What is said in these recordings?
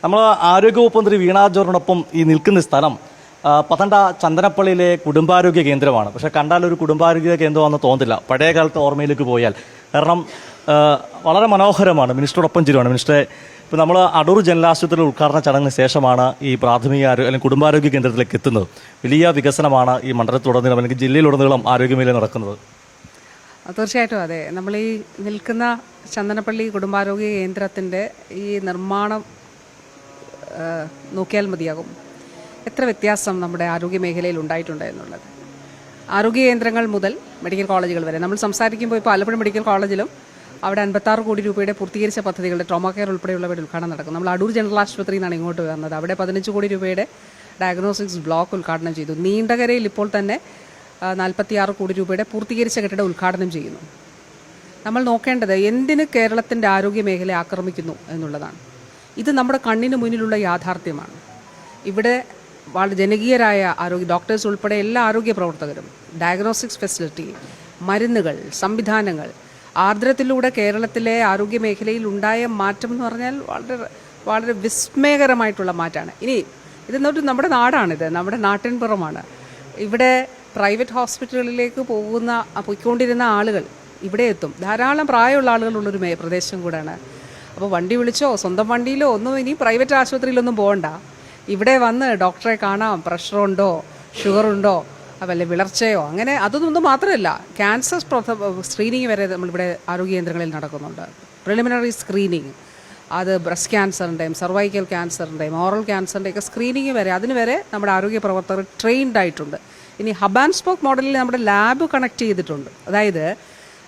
നമ്മൾ ആരോഗ്യവകുപ്പ് മന്ത്രി വീണ ജോർജിനൊപ്പം ഈ നിൽക്കുന്ന സ്ഥലം പത്തനംതിട്ട ചന്ദനപ്പള്ളിയിലെ കുടുംബാരോഗ്യ കേന്ദ്രമാണ്. പക്ഷേ കണ്ടാൽ ഒരു കുടുംബാരോഗ്യ കേന്ദ്രമാണെന്ന് തോന്നില്ല പഴയ കാലത്തെ ഓർമ്മയിലേക്ക് പോയാൽ. കാരണം വളരെ മനോഹരമാണ്. മിനിസ്റ്ററോടൊപ്പം ചേരുവാണ്. മിനിസ്റ്ററെ, ഇപ്പോൾ നമ്മൾ അടൂർ ജനറൽ ആശുപത്രിയുടെ ഉദ്ഘാടന ചടങ്ങിന് ശേഷമാണ് ഈ പ്രാഥമിക അല്ലെങ്കിൽ കുടുംബാരോഗ്യ കേന്ദ്രത്തിലേക്ക് എത്തുന്നത്. വലിയ വികസനമാണ് ഈ മണ്ഡലത്തിലുടനീളം അല്ലെങ്കിൽ ജില്ലയിലുടനീളം ആരോഗ്യമേഖല നടക്കുന്നത്. തീർച്ചയായിട്ടും അതെ. നമ്മൾ ഈ നിൽക്കുന്ന ചന്ദനപ്പള്ളി കുടുംബാരോഗ്യ കേന്ദ്രത്തിൻ്റെ ഈ നിർമ്മാണം നോക്കിയാൽ മതിയാകും എത്ര വ്യത്യാസം നമ്മുടെ ആരോഗ്യ മേഖലയിൽ ഉണ്ടായിട്ടുണ്ട് എന്നുള്ളത്. ആരോഗ്യ കേന്ദ്രങ്ങൾ മുതൽ മെഡിക്കൽ കോളേജുകൾ വരെ നമ്മൾ സംസാരിക്കുമ്പോൾ ഇപ്പോൾ ആലപ്പുഴ മെഡിക്കൽ കോളേജിലും അവിടെ 56 കോടി രൂപയുടെ പൂർത്തീകരിച്ച പദ്ധതികളുടെ ട്രോമാ കെയർ ഉൾപ്പെടെയുള്ളവയുടെ ഉദ്ഘാടനം നടക്കും. നമ്മൾ അടൂർ ജനറൽ ആശുപത്രിയിൽ നിന്നാണ് ഇങ്ങോട്ട് വരുന്നത്. അവിടെ 15 കോടി രൂപയുടെ ഡയഗ്നോസ്റ്റിക്സ് ബ്ലോക്ക് ഉദ്ഘാടനം ചെയ്തു. നീണ്ടകരയിൽ ഇപ്പോൾ തന്നെ 46 കോടി രൂപയുടെ പൂർത്തീകരിച്ച കെട്ടിടം ഉദ്ഘാടനം ചെയ്യുന്നു. നമ്മൾ നോക്കേണ്ടത് എന്തിന് കേരളത്തിൻ്റെ ആരോഗ്യ മേഖലയെ ആക്രമിക്കുന്നു എന്നുള്ളതാണ്. ഇത് നമ്മുടെ കണ്ണിന് മുന്നിലുള്ള യാഥാർത്ഥ്യമാണ്. ഇവിടെ വളരെ ജനകീയരായ ഡോക്ടേഴ്സ് ഉൾപ്പെടെ എല്ലാ ആരോഗ്യ പ്രവർത്തകരും, ഡയഗ്നോസ്റ്റിക്സ് ഫെസിലിറ്റി, മരുന്നുകൾ, സംവിധാനങ്ങൾ, ആർദ്രത്തിലൂടെ കേരളത്തിലെ ആരോഗ്യ മേഖലയിൽ ഉണ്ടായ മാറ്റം എന്ന് പറഞ്ഞാൽ വളരെ വളരെ വിസ്മയകരമായിട്ടുള്ള മാറ്റമാണ്. ഇനി ഇതെന്നൊരു നമ്മുടെ നാടാണിത്, നമ്മുടെ നാട്ടിൻപുറമാണ്. ഇവിടെ പ്രൈവറ്റ് ഹോസ്പിറ്റലുകളിലേക്ക് പോയിക്കൊണ്ടിരുന്ന ആളുകൾ ഇവിടെ എത്തും. ധാരാളം പ്രായമുള്ള ആളുകളുള്ളൊരു പ്രദേശം കൂടെയാണ്. അപ്പോൾ വണ്ടി വിളിച്ചോ സ്വന്തം വണ്ടിയിലോ ഒന്നും ഇനി പ്രൈവറ്റ് ആശുപത്രിയിലൊന്നും പോകണ്ട. ഇവിടെ വന്ന് ഡോക്ടറെ കാണാം. പ്രഷറുണ്ടോ, ഷുഗറുണ്ടോ, വല്ല വിളർച്ചയോ, അങ്ങനെ അതൊന്നും മാത്രമല്ല, ക്യാൻസർ സ്ക്രീനിങ് വരെ നമ്മളിവിടെ ആരോഗ്യ കേന്ദ്രങ്ങളിൽ നടക്കുന്നുണ്ട്. പ്രിലിമിനറി സ്ക്രീനിങ്, അത് ബ്രസ്റ്റ് ക്യാൻസറിൻ്റെയും സർവൈക്കൽ ക്യാൻസറിൻ്റെയും ഓറൽ ക്യാൻസറിൻ്റെയൊക്കെ സ്ക്രീനിങ് വരെ, അതിന് വരെ നമ്മുടെ ആരോഗ്യ പ്രവർത്തകർ ട്രെയിൻഡ് ആയിട്ടുണ്ട്. ഇനി ഹബ് ആൻഡ് സ്പോക്ക് മോഡലിൽ നമ്മുടെ ലാബ് കണക്ട് ചെയ്തിട്ടുണ്ട്. അതായത്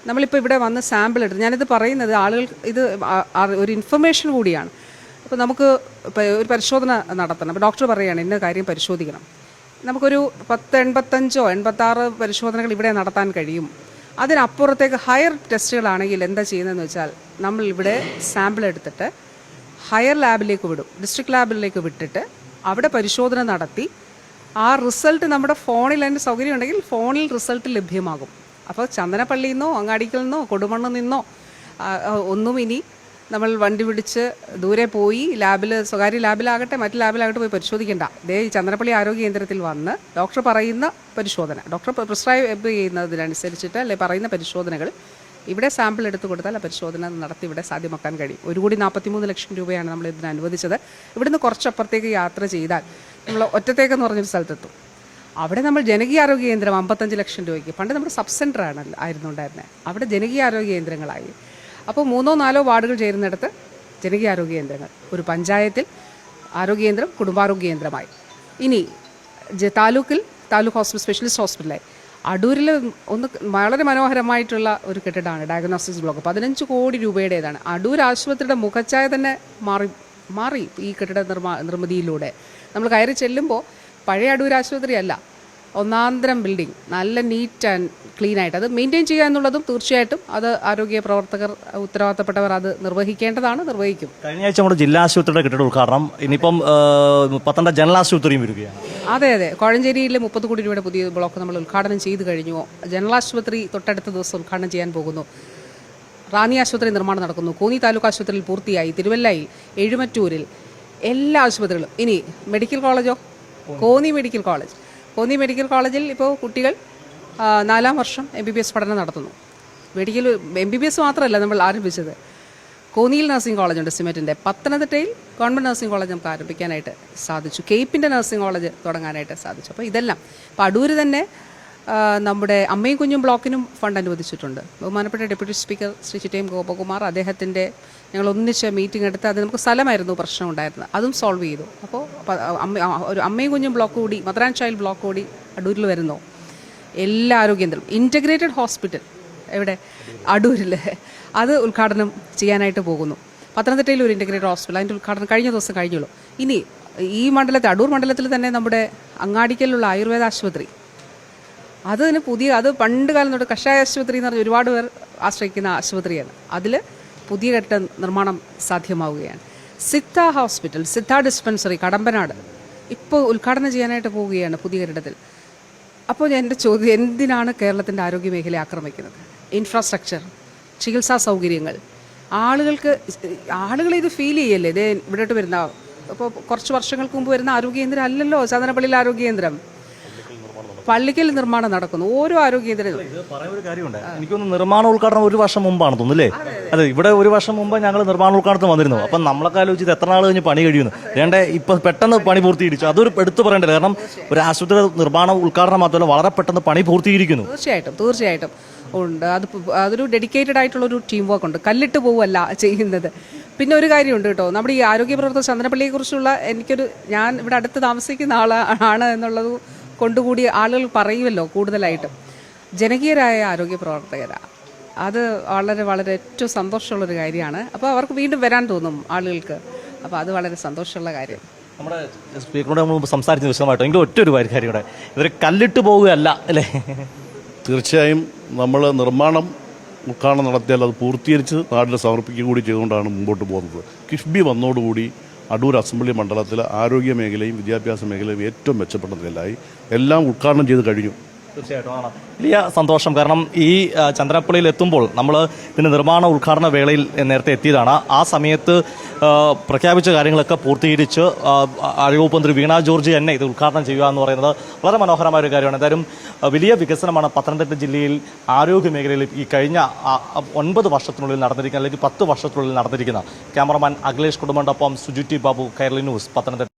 നമ്മളിപ്പോൾ ഇവിടെ വന്ന് സാമ്പിൾ എടുത്ത്, ഞാനിത് പറയുന്നത് ആളുകൾക്ക് ഇത് ഒരു ഇൻഫർമേഷൻ കൂടിയാണ്. അപ്പോൾ നമുക്ക് ഒരു പരിശോധന നടത്തണം. അപ്പോൾ ഡോക്ടർ പറയുകയാണ് ഇന്ന കാര്യം പരിശോധിക്കണം. നമുക്കൊരു 86 പരിശോധനകൾ ഇവിടെ നടത്താൻ കഴിയും. അതിനപ്പുറത്തേക്ക് ഹയർ ടെസ്റ്റുകളാണെങ്കിൽ എന്താ ചെയ്യുന്നതെന്ന് വെച്ചാൽ നമ്മൾ ഇവിടെ സാമ്പിൾ എടുത്തിട്ട് ഹയർ ലാബിലേക്ക് വിടും. ഡിസ്ട്രിക്ട് ലാബിലേക്ക് വിട്ടിട്ട് അവിടെ പരിശോധന നടത്തി ആ റിസൾട്ട് നമ്മുടെ ഫോണിൽ, അതിൻ്റെ സൗകര്യം ഉണ്ടെങ്കിൽ ഫോണിൽ റിസൾട്ട് ലഭ്യമാകും. അപ്പോൾ ചന്ദനപ്പള്ളിയിൽ നിന്നോ അങ്ങാടിക്കൽ നിന്നോ കൊടുമണ്ണിൽ നിന്നോ ഒന്നും ഇനി നമ്മൾ വണ്ടി പിടിച്ച് ദൂരെ പോയി ലാബിൽ, സ്വകാര്യ ലാബിലാകട്ടെ മറ്റ് ലാബിലാകട്ടെ പോയി പരിശോധിക്കേണ്ട. ഈ ചന്ദനപ്പള്ളി ആരോഗ്യ കേന്ദ്രത്തിൽ വന്ന് ഡോക്ടർ പറയുന്ന പരിശോധന, ഡോക്ടർ പ്രിസ്ക്രൈബ് ചെയ്യുന്നതിനനുസരിച്ചിട്ട് അല്ലെ പറയുന്ന പരിശോധനകൾ ഇവിടെ സാമ്പിൾ എടുത്തു കൊടുത്താൽ ആ പരിശോധന നടത്തി ഇവിടെ സാധ്യമാക്കാൻ കഴിയും. 1,43 ലക്ഷം രൂപയാണ് നമ്മൾ ഇതിന് അനുവദിച്ചത്. ഇവിടുന്ന് കുറച്ചപ്പുറത്തേക്ക് യാത്ര ചെയ്താൽ നമ്മൾ ഒറ്റത്തേക്കെന്ന് പറഞ്ഞൊരു സ്ഥലത്തെത്തും. അവിടെ നമ്മൾ ജനകീയ ആരോഗ്യ കേന്ദ്രം 55 ലക്ഷം രൂപയ്ക്ക്, പണ്ട് നമ്മുടെ സബ് സെൻറ്റർ ആയിരുന്നു ഉണ്ടായിരുന്നത്, അവിടെ ജനകീയ ആരോഗ്യ കേന്ദ്രങ്ങളായി. അപ്പോൾ 3-4 വാർഡുകൾ ചേരുന്നിടത്ത് ജനകീയ ആരോഗ്യ കേന്ദ്രങ്ങൾ, ഒരു പഞ്ചായത്തിൽ ആരോഗ്യ കേന്ദ്രം കുടുംബാരോഗ്യ കേന്ദ്രമായി. ഇനി താലൂക്ക് ഹോസ്പിറ്റൽ, സ്പെഷ്യലിസ്റ്റ് ഹോസ്പിറ്റലായി. അടൂരിൽ വളരെ മനോഹരമായിട്ടുള്ള ഒരു കെട്ടിടമാണ് ഡയഗ്നോസ്റ്റിക്സ് ബ്ലോക്ക്, 15 കോടി രൂപയുടേതാണ്. അടൂർ ആശുപത്രിയുടെ മുഖച്ഛായ തന്നെ മാറി ഈ കെട്ടിട നിർമ്മിതിയിലൂടെ. നമ്മൾ കയറി ചെല്ലുമ്പോൾ പഴയ അടൂർ ആശുപത്രി അല്ല, ഒന്നാന്തരം ബിൽഡിംഗ്, നല്ല നീറ്റ് ആൻഡ് ക്ലീൻ ആയിട്ട് അത് മെയിൻറ്റെയിൻ ചെയ്യുക എന്നുള്ളതും തീർച്ചയായിട്ടും അത് ആരോഗ്യ പ്രവർത്തകർ, ഉത്തരവാദിത്തപ്പെട്ടവർ അത് നിർവഹിക്കേണ്ടതാണ്, നിർവഹിക്കും. കഴിഞ്ഞ ആഴ്ച നമ്മുടെ ജില്ലാ ആശുപത്രിയുടെ കെട്ടിട ഉദ്ഘാടനം, ഇനിയിപ്പം പത്തനംതിട്ട ജനറൽ ആശുപത്രിയും വരികയാണ്. അതെ, കോഴഞ്ചേരിയിലെ 30 കോടി രൂപയുടെ പുതിയ ബ്ലോക്ക് നമ്മൾ ഉദ്ഘാടനം ചെയ്ത് കഴിഞ്ഞു. ജനറൽ ആശുപത്രി തൊട്ടടുത്ത ദിവസം ഉദ്ഘാടനം ചെയ്യാൻ പോകുന്നു. റാന്നി ആശുപത്രി നിർമ്മാണം നടക്കുന്നു. കോന്നി താലൂക്ക് ആശുപത്രിയിൽ പൂർത്തിയായി. തിരുവല്ലയിൽ, എഴുമറ്റൂരിൽ, എല്ലാ ആശുപത്രികളും. ഇനി മെഡിക്കൽ കോളേജോ, കോന്നി മെഡിക്കൽ കോളേജിൽ ഇപ്പോൾ കുട്ടികൾ 4ാം വർഷം MBBS പഠനം നടത്തുന്നു. MBBS മാത്രമല്ല നമ്മൾ ആരംഭിച്ചത്. കോന്നിയിൽ നഴ്സിംഗ് കോളേജുണ്ട് സിമെറ്റിൻ്റെ. പത്തനംതിട്ടയിൽ ഗവൺമെൻറ് നഴ്സിംഗ് കോളേജ് നമുക്ക് ആരംഭിക്കാനായിട്ട് സാധിച്ചു. കേപ്പിൻ്റെ നഴ്സിംഗ് കോളേജ് തുടങ്ങാനായിട്ട് സാധിച്ചു. അപ്പോൾ ഇതെല്ലാം ഇപ്പോൾ അടൂര് തന്നെ നമ്മുടെ അമ്മയും കുഞ്ഞും ബ്ലോക്കിനും ഫണ്ട് അനുവദിച്ചിട്ടുണ്ട്. ബഹുമാനപ്പെട്ട ഡെപ്യൂട്ടി സ്പീക്കർ ശ്രീ ചിറ്റയം ഗോപകുമാർ, അദ്ദേഹത്തിൻ്റെ ഞങ്ങൾ ഒന്നിച്ച് മീറ്റിംഗ് എടുത്ത് അത് നമുക്ക് സ്ഥലമായിരുന്നു പ്രശ്നം ഉണ്ടായിരുന്നത്, അതും സോൾവ് ചെയ്തു. അപ്പോൾ ഒരു അമ്മയും കുഞ്ഞും ബ്ലോക്ക് കൂടി, മദർ ആൻഡ് ചൈൽഡ് ബ്ലോക്ക് കൂടി അടൂരിൽ വരുന്നു. എല്ലാ ആരോഗ്യകേന്ദ്രം, ഇൻറ്റഗ്രേറ്റഡ് ഹോസ്പിറ്റൽ എവിടെ, അടൂരിൽ, അത് ഉദ്ഘാടനം ചെയ്യാനായിട്ട് പോകുന്നു. പത്തനംതിട്ടയിൽ ഒരു ഇൻറ്റഗ്രേറ്റഡ് ഹോസ്പിറ്റൽ, അതിൻ്റെ ഉദ്ഘാടനം കഴിഞ്ഞ ദിവസം കഴിഞ്ഞുള്ളൂ. ഇനി ഈ മണ്ഡലത്തിൽ, അടൂർ മണ്ഡലത്തിൽ തന്നെ നമ്മുടെ അങ്ങാടിക്കലുള്ള ആയുർവേദ ആശുപത്രി, അത് പണ്ട് കാലം തൊട്ട് കഷായ ആശുപത്രി എന്ന് പറഞ്ഞാൽ ഒരുപാട് പേർ ആശ്രയിക്കുന്ന ആശുപത്രിയാണ്. അതിൽ പുതിയ കെട്ടിട നിർമ്മാണം സാധ്യമാവുകയാണ്. സിദ്ധ ഹോസ്പിറ്റൽ, സിദ്ധ ഡിസ്പെൻസറി കടമ്പനാട് ഇപ്പോൾ ഉദ്ഘാടനം ചെയ്യാനായിട്ട് പോവുകയാണ് പുതിയ കെട്ടിടത്തിൽ. അപ്പോൾ എൻ്റെ ചോദ്യം, എന്തിനാണ് കേരളത്തിൻ്റെ ആരോഗ്യ മേഖലയെ ആക്രമിക്കുന്നത്? ഇൻഫ്രാസ്ട്രക്ചർ, ചികിത്സാ സൗകര്യങ്ങൾ, ആളുകൾ ഇത് ഫീൽ ചെയ്യല്ലേ? ഇവിടോട്ട് വരുന്ന ഇപ്പോൾ കുറച്ച് വർഷങ്ങൾക്ക് മുമ്പ് വരുന്ന ആരോഗ്യ കേന്ദ്രം അല്ലല്ലോ ചന്ദനപ്പള്ളിയിലെ ആരോഗ്യ കേന്ദ്രം. പള്ളിക്കൽ നിർമ്മാണം നടക്കുന്നു, ഓരോ ആരോഗ്യ കേന്ദ്രവും. ഇത് പറയാൻ ഒരു കാര്യമുണ്ട്, എനിക്കൊന്ന് നിർമ്മാണ ഉദ്ഘാടനം ഒരു വർഷം മുമ്പാണ് തോന്നുന്നില്ലേ? അതെ, ഇവിടെ ഒരു വർഷം മുമ്പ് ഞങ്ങൾ നിർമ്മാണ ഉദ്ഘാടനത്തിന് വന്നിരുന്നു. അപ്പം നമ്മളൊക്കെ ആലോചിച്ചത് എത്ര നാൾ കഴിഞ്ഞ് പണി കഴിയുന്നു. വേണ്ട ഇപ്പം പെട്ടെന്ന് പണി പൂർത്തീകരിച്ചു. അതൊരു എടുത്തു പറയേണ്ടത്, കാരണം ഒരു ആശുപത്രി നിർമ്മാണ ഉദ്ഘാടനം മാത്രമല്ല വളരെ പെട്ടെന്ന് പണി പൂർത്തീകരിക്കുന്നു. തീർച്ചയായിട്ടും ഉണ്ട്. അതൊരു ഡെഡിക്കേറ്റഡ് ആയിട്ടുള്ളൊരു ടീം വർക്ക് ഉണ്ട്, കല്ലിട്ട് പോവല്ല ചെയ്യുന്നത്. പിന്നെ ഒരു കാര്യമുണ്ട് കേട്ടോ, നമ്മുടെ ഈ ആരോഗ്യ പ്രവർത്തകർ ചന്ദനപ്പള്ളിയെക്കുറിച്ചുള്ള ഞാൻ ഇവിടെ അടുത്ത് താമസിക്കുന്ന ആളാണ് എന്നുള്ളത് കൊണ്ടുകൂടി ആളുകൾ പറയുമല്ലോ കൂടുതലായിട്ടും. ജനകീയരായ ആരോഗ്യ പ്രവർത്തകരാണ്, അത് വളരെ വളരെ ഏറ്റവും സന്തോഷമുള്ളൊരു കാര്യമാണ്. അപ്പോൾ അവർക്ക് വീണ്ടും വരാൻ തോന്നും ആളുകൾക്ക്. അപ്പോൾ അത് വളരെ സന്തോഷമുള്ള കാര്യം. നമ്മുടെ സ്പീക്കറോട് നമ്മൾ സംസാരിച്ച വിഷയമായിട്ടോ എങ്കിലും ഒറ്റ ഒരു കാര്യം കൂടെ, ഇവർ കല്ലിട്ട് പോവുകയല്ല അല്ലേ? തീർച്ചയായും നമ്മൾ നിർമ്മാണം ഉദ്ഘാടനം നടത്തിയാൽ അത് പൂർത്തീകരിച്ച് നാടിന് സമർപ്പിക്കുക കൂടി ചെയ്തുകൊണ്ടാണ് മുമ്പോട്ട് പോകുന്നത്. കിഫ്ബി വന്നതോടുകൂടി അടൂർ അസംബ്ലി മണ്ഡലത്തിൽ ആരോഗ്യ മേഖലയും വിദ്യാഭ്യാസ മേഖലയും ഏറ്റവും മെച്ചപ്പെട്ട നിലയിലായി. എല്ലാം ഉദ്ഘാടനം ചെയ്ത് കഴിഞ്ഞു. തീർച്ചയായിട്ടും ആണ് വലിയ സന്തോഷം. കാരണം ഈ ചന്ദ്രപ്പള്ളിയിൽ എത്തുമ്പോൾ നമ്മൾ ഇതിൻ്റെ നിർമ്മാണ ഉദ്ഘാടന വേളയിൽ നേരത്തെ എത്തിയതാണ്. ആ സമയത്ത് പ്രഖ്യാപിച്ച കാര്യങ്ങളൊക്കെ പൂർത്തീകരിച്ച് ആരോഗ്യവകുപ്പ് മന്ത്രി വീണ ജോർജ് തന്നെ ഇത് ഉദ്ഘാടനം ചെയ്യുക എന്ന് പറയുന്നത് വളരെ മനോഹരമായ ഒരു കാര്യമാണ്. എന്തായാലും വലിയ വികസനമാണ് പത്തനംതിട്ട ജില്ലയിൽ ആരോഗ്യ മേഖലയിൽ ഈ കഴിഞ്ഞ 9 വർഷത്തിനുള്ളിൽ നടന്നിരിക്കുന്ന, അല്ലെങ്കിൽ 10 വർഷത്തിനുള്ളിൽ നടന്നിരിക്കുന്ന. ക്യാമറമാൻ അഖിലേഷ് കുടുംബോടൊപ്പം സുജിറ്റി ബാബു, കൈരളി ന്യൂസ്, പത്തനംതിട്ട.